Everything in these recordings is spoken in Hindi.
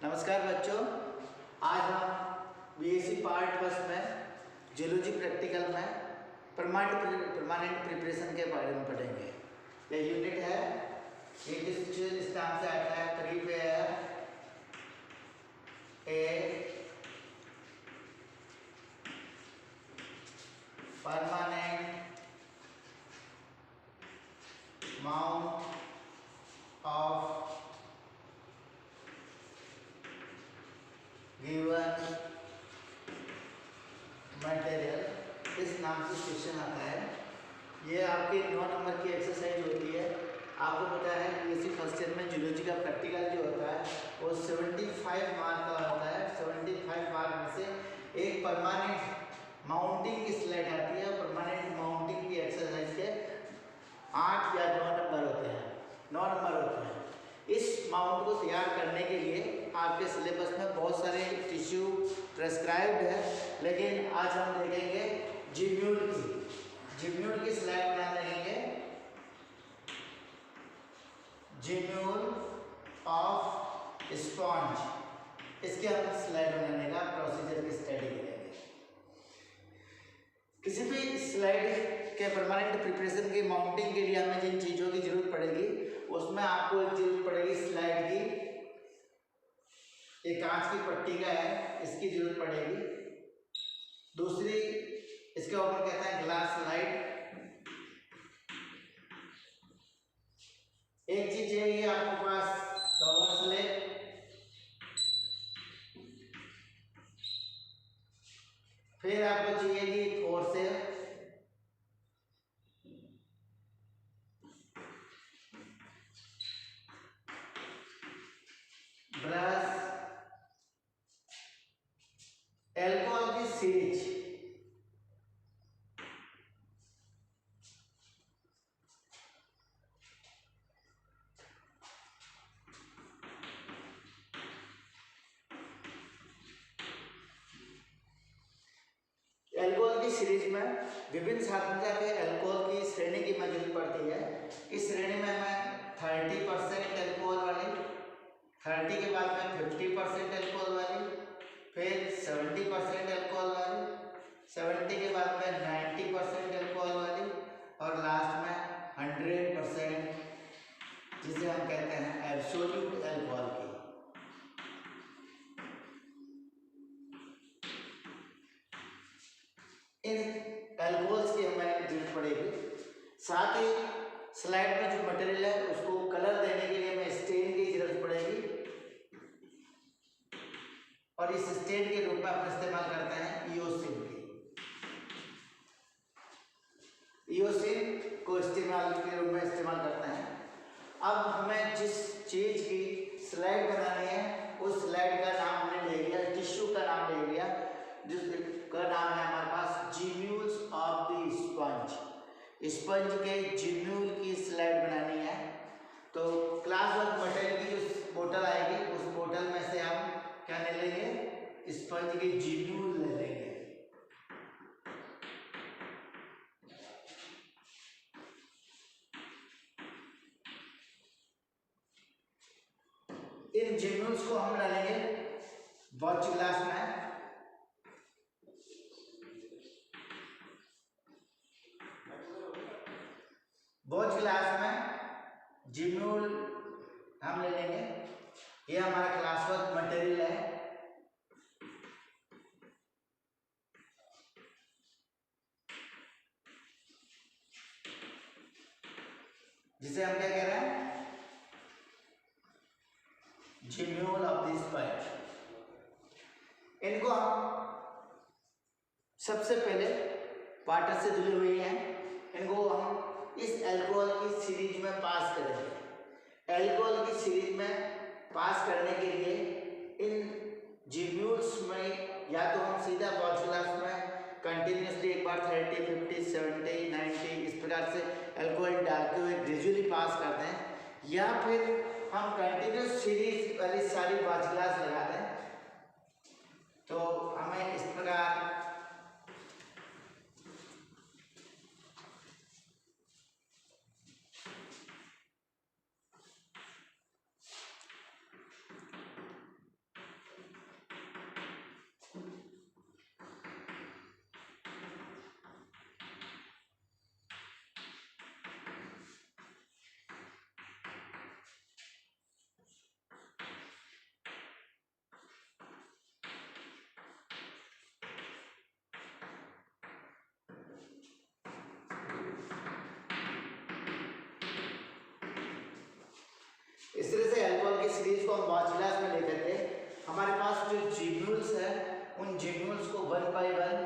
नमस्कार बच्चों, आज हम बीएससी पार्ट फर्स्ट में जियोलॉजी प्रैक्टिकल में परमानेंट प्रिपरेशन के बारे में पढ़ेंगे। यह यूनिट है, ये इस नाम से आता है prepare a permanent mount of given material, इस नाम से क्वेश्चन आता है। ये आपके 9 नंबर की एक्सरसाइज होती है। आपको पता है बीएससी फर्स्ट ईयर में जियोलॉजी का प्रैक्टिकल जो होता है वो 75 मार्क का होता है। 75 मार्क में से एक परमानेंट माउंटिंग की स्लाइड आती है। परमानेंट माउंटिंग की एक्सरसाइज के 8 या 9 नंबर होते हैं। 9 नंबर होते हैं। इस माउंट को तैयार करने के लिए आपके सिलेबस में बहुत सारे टिश्यू प्रेस्क्राइब्ड है, लेकिन आज हम देखेंगे जिम्यूल की स्लाइड बना देंगे। जिम्यूल ऑफ स्पॉन्ज, इसके हम स्लाइड बनाने का प्रोसीजर की स्टडी करेंगे। किसी भी स्लाइड के परमानेंट प्रिपरेशन की माउंटिंग के लिए हमें जिन चीज़ों की जरूरत पड़ेगी उसमें आपको एक जरूरत पड़ेगी स्लाइड की। ये कांच की पट्टी का है, इसकी जरूरत पड़ेगी। दूसरी, इसके ऊपर कहता है ग्लास स्लाइड। एक चीज चाहिए आपके पास कवर स्लिप। फिर आपको चाहिएगी फोर्सेप, ब्रश, एल्कोहल की सीरीज, एल्कोहल की सीरीज में विभिन्न सांद्रता के एल्कोहल की श्रेणी की जरूरत पड़ती है। इस श्रेणी में मैं 30% एल्कोहल वाली, 30 के बाद में 50% एल्कोहल वाली, फिर 70% एल्कोहल वाली, 70 के बाद में 90% एल्कोहल वाली, और लास्ट में 100% जिसे हम कहते हैं एब्सोल्यूट एल्कोहल की। इन एल्कोहल्स की हमें जरूरत पड़ेगी। साथ ही स्लाइड में जो मटेरियल है उसको कलर देने के लिए हमें स्टेन की जरूरत पड़ेगी, और इस स्टेन के रूप में हम इस्तेमाल करते हैं ईओसिन की। ईओसिन को इस्तेमाल के रूप में इस्तेमाल करते हैं। अब हमें जिस चीज की स्लाइड बनानी है उस स्लाइड का नाम हमने ले लिया, टिश्यू का नाम ले लिया, जिसका नाम है हमारे पास gemmules of the sponge. Sponge के जिम्यूल की स्लाइड बनानी है। तो क्लास वर्क मटेरियल की जो बोतल आएगी उस बोतल में से हम क्या ले लेंगे, स्पंज के जिम्यूल ले लेंगे। इन जिम्यूल्स को हम डालेंगे वॉच ग्लास में। वॉच ग्लास में जिम्यूल हम ले लेंगे। ये हमारा क्लास वर्क मटेरियल है। जिसे हम क्या कह रहे हैं, जिम्यूल ऑफ द स्पंज। इनको हम सबसे पहले वाटर से जुड़ी हुई हैं, इनको हम इस एल्कोहल की सीरीज में पास करेंगे। एल्कोहल की सीरीज में पास करने के लिए इन जिम्यूल्स में या तो हम सीधा वॉच ग्लास में कंटिन्यूसली एक बार 30, 50, 70, 90 इस प्रकार से एल्कोहल डालते हुए ग्रेजुअली पास करते हैं, या फिर हम कंटिन्यूस सीरीज वाली सारी वॉच ग्लास लगा दें। तो हमें इस प्रकार इस तरह से अल्कोहल की सीरीज को हम वाच ग्लास में लेकर के हमारे पास जो जिम्यूल्स है उन जिम्यूल्स को 1 बाय 1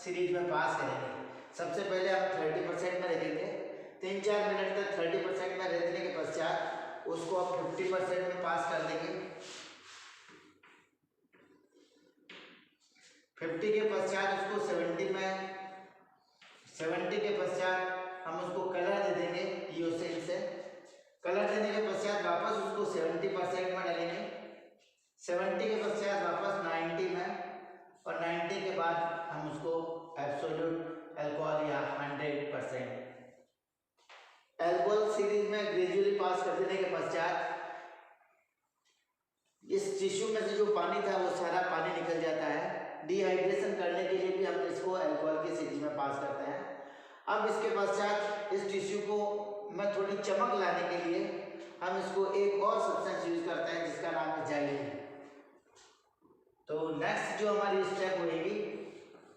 सीरीज में पास करेंगे। सबसे पहले हम 30% में रखेंगे, 3-4 मिनट तक 30% में रखने के पश्चात उसको आप 50% में पास कर देंगे। 50 के पश्चात उसको 70 के पश्चात हम उसको कलर दे देंगे यूसिन से। कलर देने के पश्चात वापस उसको 70% में डालेंगे, 70 के पश्चात वापस 90 में, और 90 के बाद हम उसको एब्सोल्यूट अल्कोहल या 100% अल्कोहल सीरीज में ग्रेजुअली पास कर देने के पश्चात इस टिश्यू में से जो पानी था वो सारा पानी निकल जाता है। डिहाइड्रेशन करने के लिए भी हम इसको अल्कोहल की सीरीज में पास करते हैं। अब इसके पश्चात इस टिश्यू को में थोड़ी चमक लाने के लिए हम इसको एक और सब्सटेंस यूज करते हैं जिसका नाम है जाइलिन। तो नेक्स्ट जो हमारी स्टेप होगी,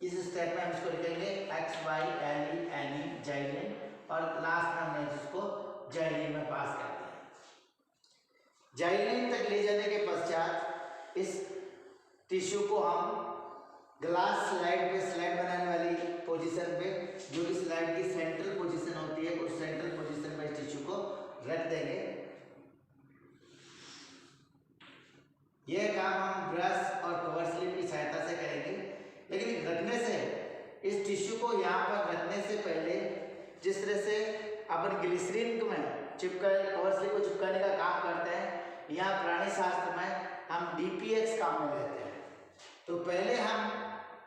इस स्टेप में हम इसको लिखेंगे XYLENE जाइलिन, और लास्ट में हमने इसको जाइलिन में पास करते हैं। जाइलिन तक ले जाने के पश्चात इस टिश्यू को हम ग्लास स्लाइड पे स्लाइड बनाने वाली पोजीशन पे, जो कि स्लाइड की सेंट्रल पोजीशन होती है, उस सेंट्रल पोजीशन में इस टिश्यू को रख देंगे। यह काम हम ब्रश और कवर स्लिप की सहायता से करेंगे, लेकिन रखने से इस टिश्यू को यहाँ पर रखने से पहले जिस तरह से अपन ग्लिसरीन में कवर स्लिप को चिपकाने का काम करते हैं, यहाँ प्राणी शास्त्र में हम DPX काम में लेते हैं। तो पहले हम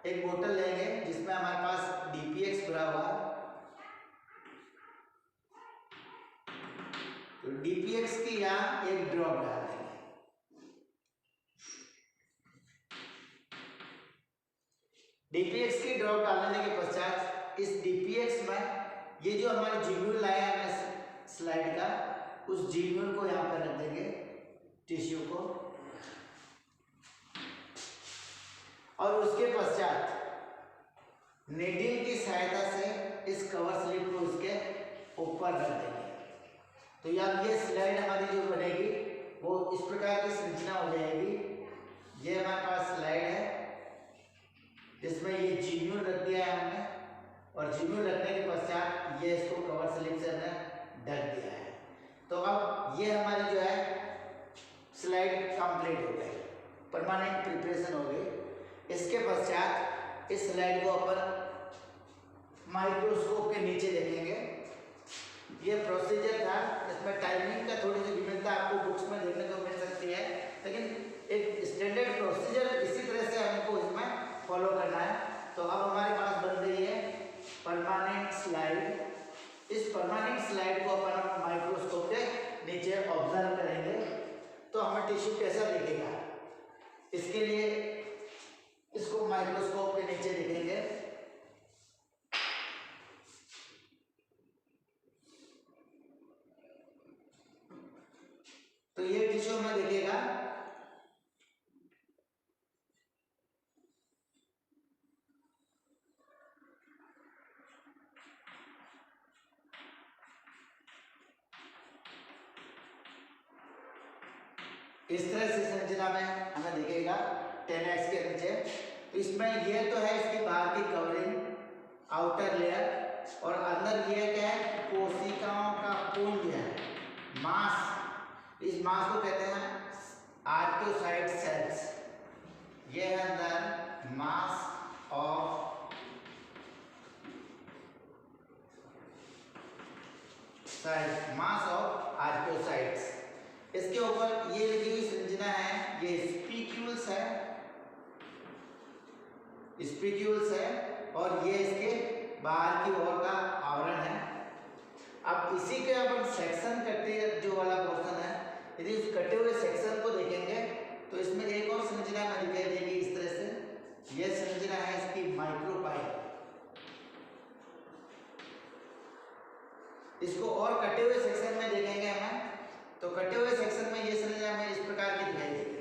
एक बोतल लेंगे जिसमें हमारे पास DPX भरा हुआ है, तो DPX की यहाँ एक ड्रॉप डाल देंगे। DPX की ड्रॉप डालने के पश्चात इस DPX में ये जो हमारे जिम्यूल लाया है स्लाइड का, उस जिम्यूल को यहाँ पर रख देंगे टिश्यू को, और उसके पश्चात नीडल की सहायता से इस कवर स्लिप को उसके ऊपर रख देंगे। तो ये स्लाइड हमारी जो बनेगी वो इस प्रकार की संरचना हो जाएगी। ये हमारे पास स्लाइड है जिसमें ये जिम्यूल रख दिया है हमने, और जिम्यूल रखने के पश्चात ये इसको कवर स्लिप से हमने ढक दिया है। तो अब ये हमारी जो है स्लाइड कंप्लीट हो गई, परमानेंट प्रिपरेशन हो गई। इसके पश्चात इस स्लाइड को अपन माइक्रोस्कोप के नीचे देखेंगे। ये प्रोसीजर था, इसमें टाइमिंग का थोड़ी सी भिन्नता आपको बुक्स में देखने को मिल सकती है, लेकिन एक स्टैंडर्ड प्रोसीजर इसी तरह से हमको इसमें फॉलो करना है। तो अब हमारे पास बन गई है परमानेंट स्लाइड। इस परमानेंट स्लाइड को अपन माइक्रोस्कोप के नीचे ऑब्जर्व करेंगे तो हमें टिश्यू कैसा दिखेगा। इसके लिए इसको माइक्रोस्कोप के नीचे देखेंगे। तो ये टिश्यू में दिखेगा इस तरह से संरचना में हमें दिखेगा 10x के नीचे। तो इसमें ये तो है इसकी बाहर की कवरिंग, आउटर लेयर, और अंदर ये क्या है, कोशिकाओं का पुंज है, मास। इस मास को कहते हैं आर्कियोसाइट सेल्स। ये है अंदर mass of site, mass of archaeocytes. इसके ऊपर ये लिखी हुई संरचना है, ये स्पीक्यूल्स है, स्पीक्यूल्स है, और ये इसके बाहर की ओर का आवरण है। अब इसी के अपन सेक्शन कटे जो वाला पोर्शन है, यदि उस कटे हुए सेक्शन को देखेंगे तो इसमें एक और संरचना में दिखाई देगी इस तरह से। यह संरचना है इसकी माइक्रोपाइल। इसको और कटे हुए सेक्शन में देखेंगे हम, तो कटे हुए सेक्शन में ये संरचना हमें इस प्रकार की दिखाई देगी।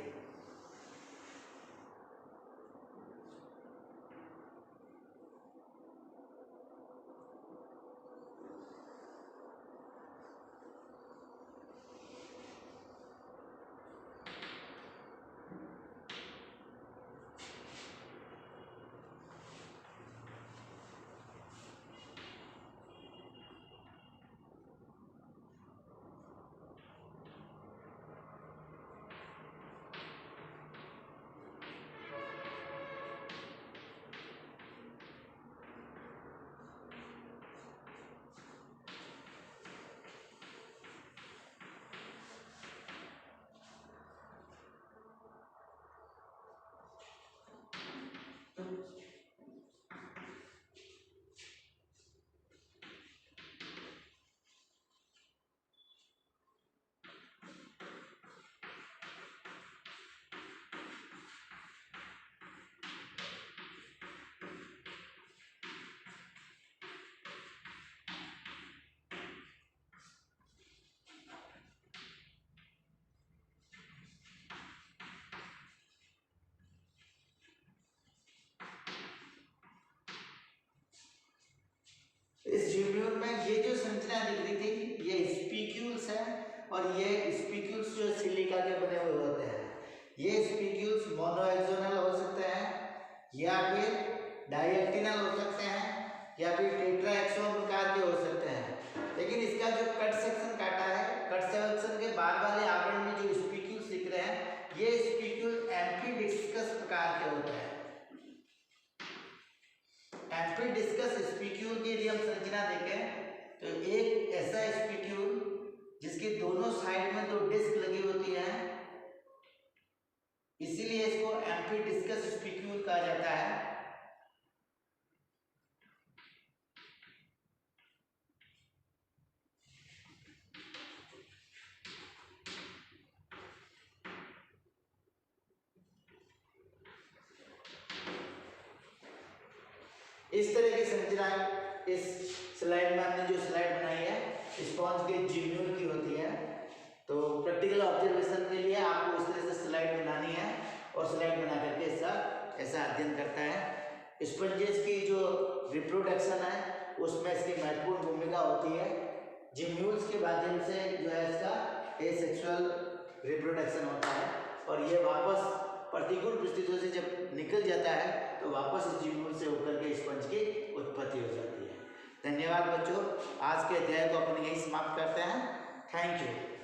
जिम्यूल में ये जो संरचना दिख रही थी ये स्पीक्यूल्स है और ये स्पीक्यूल्स जो सिलिका के बने हुए होते हैं। ये स्पीक्यूल्स मोनोएक्सोनल हो सकते हैं या फिर डाइएक्टिनल हो सकते हैं या फिर टेट्राएक्सोन प्रकार के हो सकते हैं। लेकिन इसका जो कट सेक्शन काटा है, कट सेक्शन के बाद वाले आवरण में जो स्पीक्यूल्स दिख रहे हैं ये स्पीक्यूल एम्फीडिस्कस प्रकार के होते हैं। एम्फीडिस्कस स्पीक्यूल की यदि हम संरचना देखें तो एक ऐसा स्पीक्यूल जिसके दोनों साइड में 2 डिस्क लगी होती है, इसीलिए इसको एम्फीडिस्कस स्पीक्यूल कहा जाता है। इस तरह की संरचना इस स्लाइड में हमने जो स्लाइड बनाई है स्पॉन्ज के जिम्यूल की होती है। तो प्रैक्टिकल ऑब्जर्वेशन के लिए आपको इस तरह से स्लाइड बनानी है और स्लाइड बना करके इसका ऐसा अध्ययन करता है। स्पंजेस की जो रिप्रोडक्शन है उसमें इसकी महत्वपूर्ण भूमिका होती है। जिम्यूल्स के माध्यम से जो है इसका एसेक्सुअल रिप्रोडक्शन होता है और ये वापस प्रतिकूल परिस्थितियों से जब निकल जाता है तो वापस इस जिम्यूल से होकर के स्पंज की उत्पत्ति हो जाती है। धन्यवाद बच्चों, आज के अध्याय को अपन यही समाप्त करते हैं। Thank you.